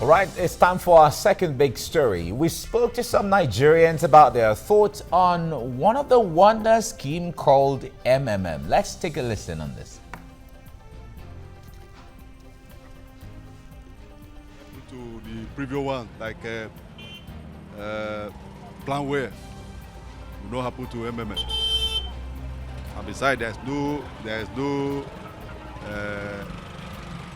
All right, it's time for our second big story. We spoke to some Nigerians about their thoughts on one of the wonder scheme called MMM. Let's take a listen on this. To the previous one, like plan where will not happen to MMM. And besides, there's no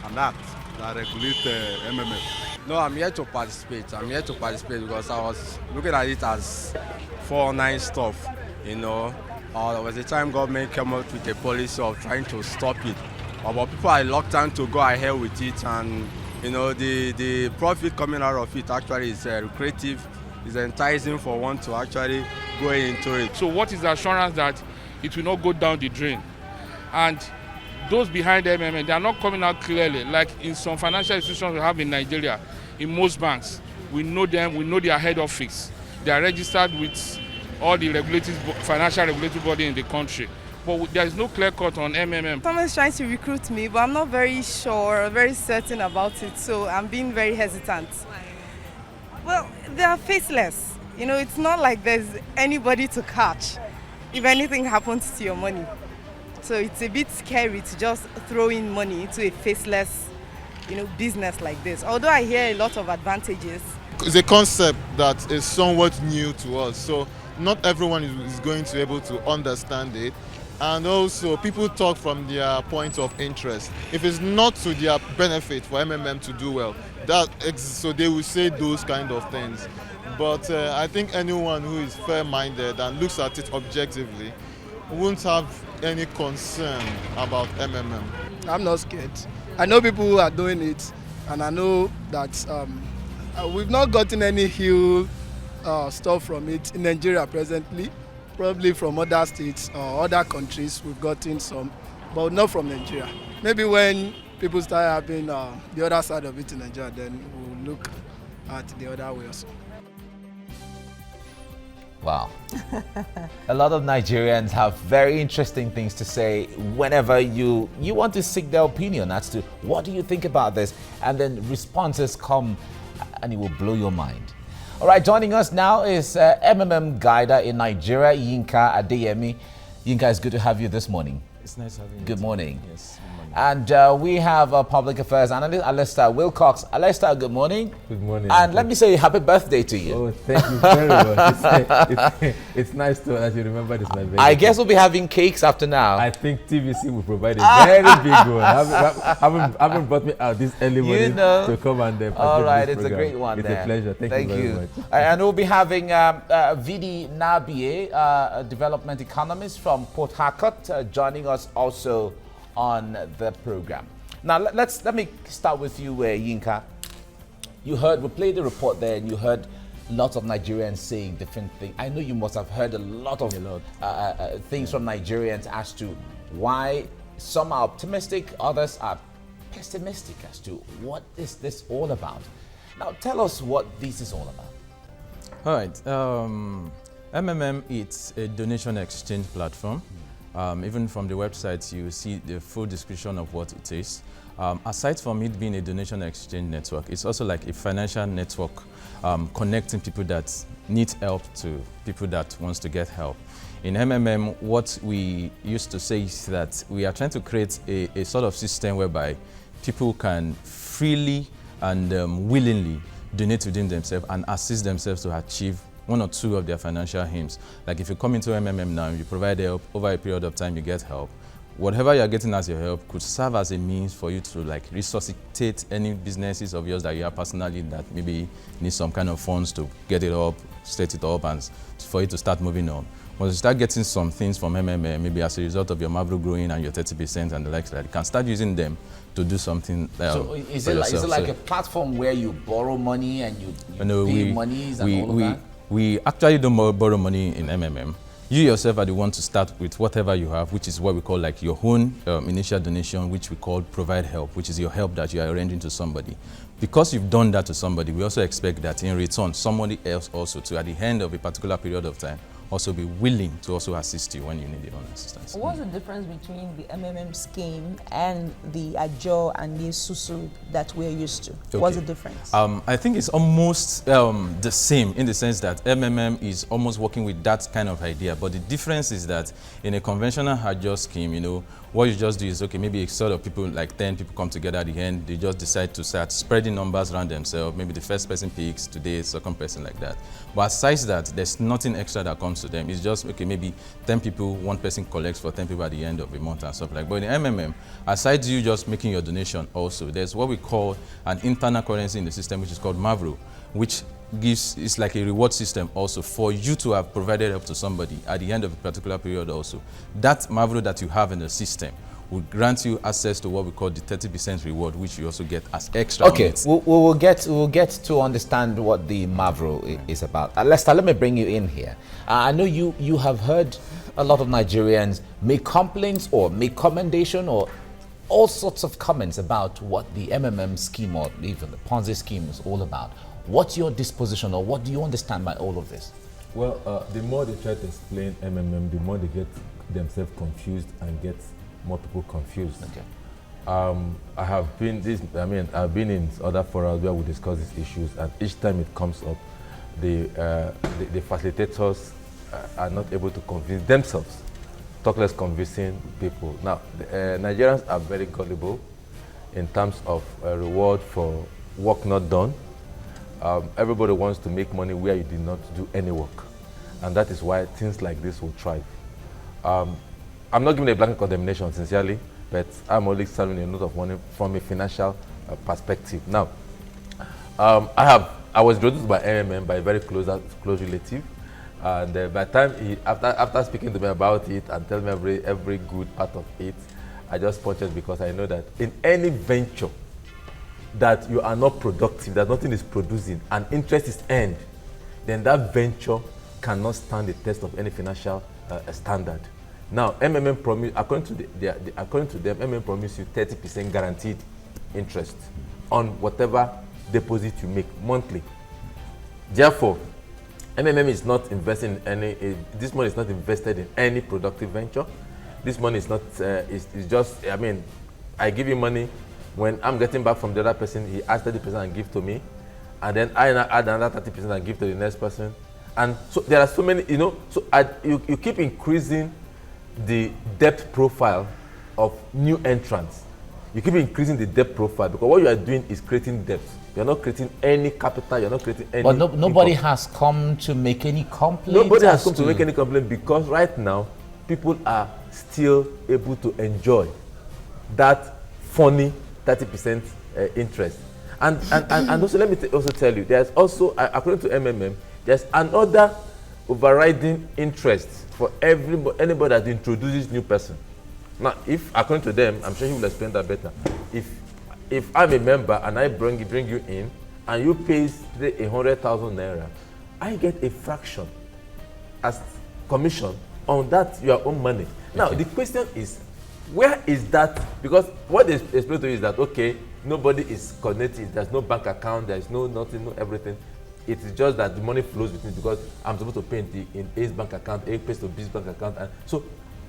an act that regulates MMM. No, I'm here to participate. I'm here to participate because I was looking at it as 419 stuff. You know, there was a time government came up with a policy of trying to stop it, but people are reluctant to go ahead with it, and you know the profit coming out of it actually is lucrative. It's enticing for one to actually go into it. So what is the assurance that it will not go down the drain? And those behind MMM, they are not coming out clearly. Like in some financial institutions we have in Nigeria, in most banks, we know them, we know their head office. They are registered with all the financial regulatory body in the country. But there is no clear cut on MMM. Someone's trying to recruit me, but I'm not very sure or very certain about it, so I'm being very hesitant. Well, they are faceless. You know, it's not like there's anybody to catch if anything happens to your money. So it's a bit scary to just throw in money into a faceless, business like this. Although I hear a lot of advantages. It's a concept that is somewhat new to us, so not everyone is going to be able to understand it. And also, people talk from their point of interest. If it's not to their benefit for MMM to do well, so they will say those kind of things. But I think anyone who is fair-minded and looks at it objectively won't have any concern about MMM. I'm not scared. I know people who are doing it, and I know that we've not gotten any huge stuff from it in Nigeria presently. Probably from other states or other countries we've gotten some, but not from Nigeria. Maybe when people start having the other side of it in Nigeria, then we'll look at the other way also. Wow. A lot of Nigerians have very interesting things to say whenever you want to seek their opinion as to what do you think about this, and then responses come and it will blow your mind. All right, joining us now is MMM guider in Nigeria, Yinka Adeyemi. Yinka, it's good to have you this morning. It's nice having you. Good morning. Yes, good morning. And we have a public affairs analyst, Alistair Wilcox. Alistair, good morning. Good morning. And let me say happy birthday to you. Oh, thank you very much. It's nice to actually remember this my birthday. I guess we'll be having cakes after now. I think TVC will provide a very big one. Haven't brought me out this early morning to come and all right, this it's a great one. It's there. a pleasure. Thank you very much. And we'll be having Vidi Nabie, a development economist from Port Harcourt, joining us also on the program. Now let me start with you, Yinka. We played the report there, and you heard lots of Nigerians saying different things. I know you must have heard a lot of things from Nigerians as to why some are optimistic, others are pessimistic as to what is this all about. Now tell us what this is all about. All right. MMM, it's a donation exchange platform. Even from the website, you see the full description of what it is. Aside from it being a donation exchange network, it's also like a financial network connecting people that need help to people that wants to get help. In MMM, what we used to say is that we are trying to create a sort of system whereby people can freely and willingly donate within themselves and assist themselves to achieve one or two of their financial aims. Like if you come into MMM now, you provide help, over a period of time you get help. Whatever you're getting as your help could serve as a means for you to like resuscitate any businesses of yours that you have personally that maybe need some kind of funds to get it up, set it up, and for you to start moving on. Once you start getting some things from MMM, maybe as a result of your Mavro growing and your 30% and the likes, that you can start using them to do something. So is it like a platform where you borrow money and you pay monies and all of that? We actually don't borrow money in MMM. You yourself are the one to start with whatever you have, which is what we call like your own initial donation, which we call provide help, which is your help that you are arranging to somebody. Because you've done that to somebody, we also expect that in return, somebody else also to, at the end of a particular period of time, also be willing to also assist you when you need your own assistance. What's the difference between the MMM scheme and the Ajo and the Susu that we're used to? Okay. What's the difference? I think it's almost the same in the sense that MMM is almost working with that kind of idea, but the difference is that in a conventional Ajo scheme, you know, what you just do is, okay, maybe a sort of people, like 10 people come together at the end, they just decide to start spreading numbers around themselves. Maybe the first person picks, today, second person, like that. But aside that, there's nothing extra that comes to them. It's just, okay, maybe 10 people, one person collects for 10 people at the end of the month and stuff like that. But in MMM, aside you just making your donation also, there's what we call an internal currency in the system, which is called Mavro, which it's like a reward system also for you to have provided help to somebody at the end of a particular period also. That Mavro that you have in the system will grant you access to what we call the 30% reward, which you also get as extra. Okay, we'll get to understand what the Mavro is about. Lester, let me bring you in here. I know you have heard a lot of Nigerians make complaints or make commendation or all sorts of comments about what the MMM scheme or even the Ponzi scheme is all about. What's your disposition, or what do you understand by all of this? Well, the more they try to explain MMM, the more they get themselves confused and get more people confused. Okay. I've been in other forums where we discuss these issues, and each time it comes up, the facilitators are not able to convince themselves, talk less convincing people. Now, Nigerians are very gullible in terms of reward for work not done. Everybody wants to make money where you did not do any work, and that is why things like this will thrive. I'm not giving a blanket condemnation, sincerely, but I'm only serving a note of warning from a financial perspective. Now, I was introduced by MMM by a very close relative, and by the time after speaking to me about it and telling me every good part of it, I just punched because I know that in any venture that you are not productive, that nothing is producing, and interest is earned, then that venture cannot stand the test of any financial standard. Now, MMM promise, according to them, MMM promise you 30% guaranteed interest on whatever deposit you make monthly. Therefore, MMM is not investing in any. This money is not invested in any productive venture. This money is not. It's just. I mean, I give you money. When I'm getting back from the other person, he adds 30% and give to me, and then I add another 30% and give to the next person, and so there are so many, you know. So you keep increasing the debt profile of new entrants. You keep increasing the debt profile because what you are doing is creating debt. You're not creating any capital. You're not creating any. But nobody has come to make any complaint. Nobody has come to make any complaint because right now people are still able to enjoy that funny 30% interest. And also, let me also tell you, there's also, according to MMM, there's another overriding interest for anybody that introduces new person. Now, if, according to them, I'm sure he will explain that better. If I'm a member and I bring you in, and you pay 100,000 naira, I get a fraction as commission on that your own money. Now, the question is, where is that? Because what they explain to you is that, okay, nobody is connected, there's no bank account, there's no nothing, no everything. It is just that the money flows between, because I'm supposed to pay in A's bank account, A pays to B's bank account. And so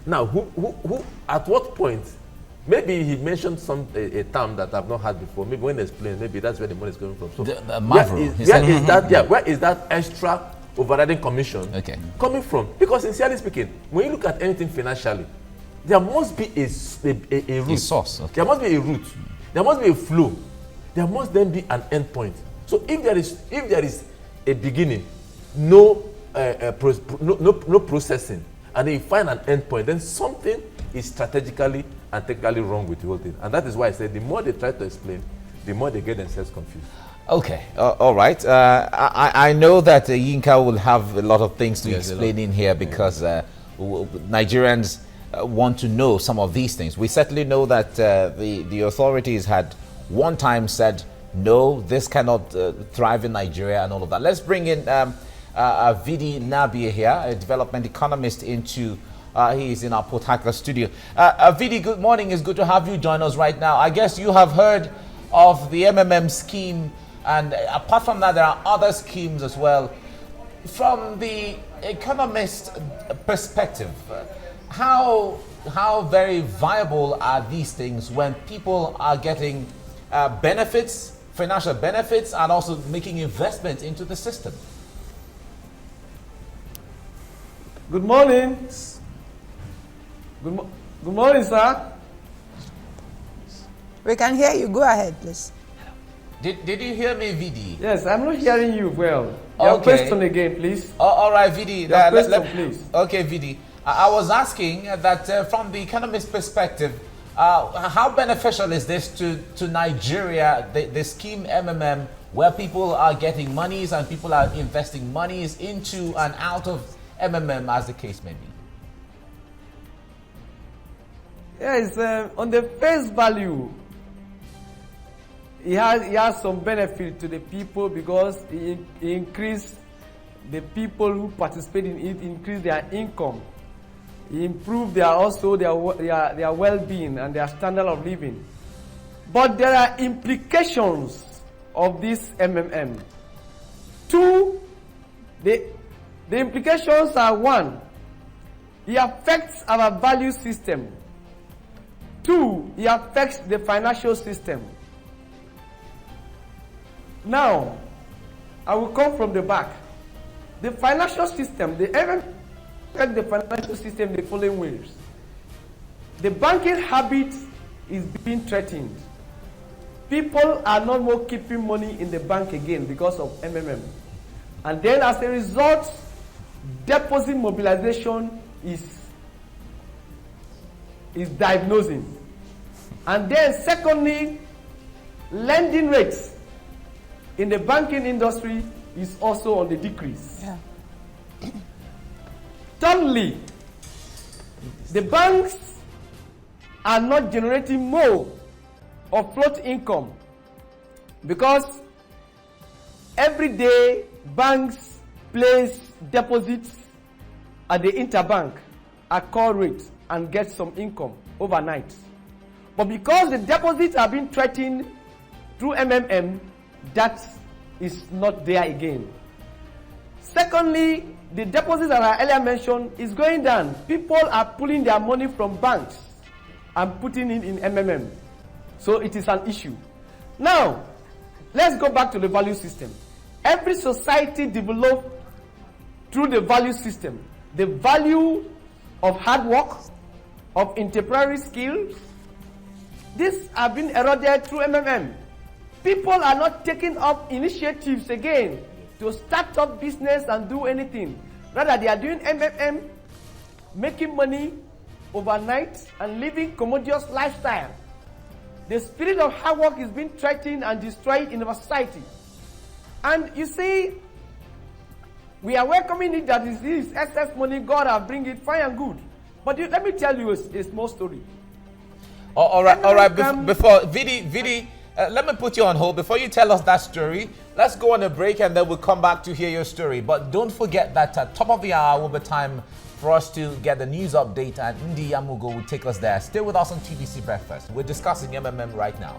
now, who at what point, maybe he mentioned a term that I've not heard before, maybe when he explains, maybe that's where the money is coming from. So where is that extra overriding commission coming from? Because sincerely speaking, when you look at anything financially, there must be a root. A source. Okay. There must be a root. There must be a flow. There must then be an end point. So if there is a beginning, no processing, and then you find an end point, then something is strategically and technically wrong with the whole thing. And that is why I said the more they try to explain, the more they get themselves confused. Okay, all right. I know that Yinka will have a lot of things to explain in here because Nigerians want to know some of these things. We certainly know that the authorities had one time said, no, this cannot thrive in Nigeria and all of that. Let's bring in Vidi Nabia here, a development economist into, he is in our Port Harcourt studio. Vidi, good morning. It's good to have you join us right now. I guess you have heard of the MMM scheme, and apart from that, there are other schemes as well. From the economist perspective, how very viable are these things when people are getting benefits, financial benefits, and also making investments into the system? Good morning. Good morning, sir. We can hear you. Go ahead, please. Did you hear me, VD? Yes, I'm not hearing you well. Your question again, please. All right, VD. Your question, please. Okay, VD. I was asking that from the economist perspective, how beneficial is this to Nigeria, the scheme MMM, where people are getting monies and people are investing monies into and out of MMM, as the case may be? Yes, on the face value, it has some benefit to the people because it increase the people who participate in it, increase their income, improve their well-being and their standard of living. But there are implications of this MMM. Two, the implications are: one, it affects our value system. Two, it affects the financial system. Now, I will come from the back. The financial system, the MMM affects the financial system the following ways. The banking habit is being threatened. People are not more keeping money in the bank again because of MMM. And then as a result, deposit mobilization is diagnosing. And then secondly, lending rates in the banking industry is also on the decrease. Yeah. Thirdly, the banks are not generating more of float income because every day banks place deposits at the interbank at call rate and get some income overnight. But because the deposits are being threatened through MMM, that is not there again. Secondly, the deposits that I earlier mentioned is going down. People are pulling their money from banks and putting it in MMM. So it is an issue. Now, let's go back to the value system. Every society developed through the value system. The value of hard work, of entrepreneurial skills, these have been eroded through MMM. People are not taking up initiatives again to start up business and do anything. Rather, they are doing MMM, making money overnight and living commodious lifestyle. The spirit of hard work is being threatened and destroyed in our society. And you see, we are welcoming it that is excess money, God has bring it, fine and good. But let me tell you a small story. All right. Before Vidi, let me put you on hold. Before you tell us that story, let's go on a break and then we'll come back to hear your story. But don't forget that at top of the hour will be time for us to get the news update, and Ndi Amugo will take us there. Stay with us on TBC Breakfast. We're discussing MMM right now.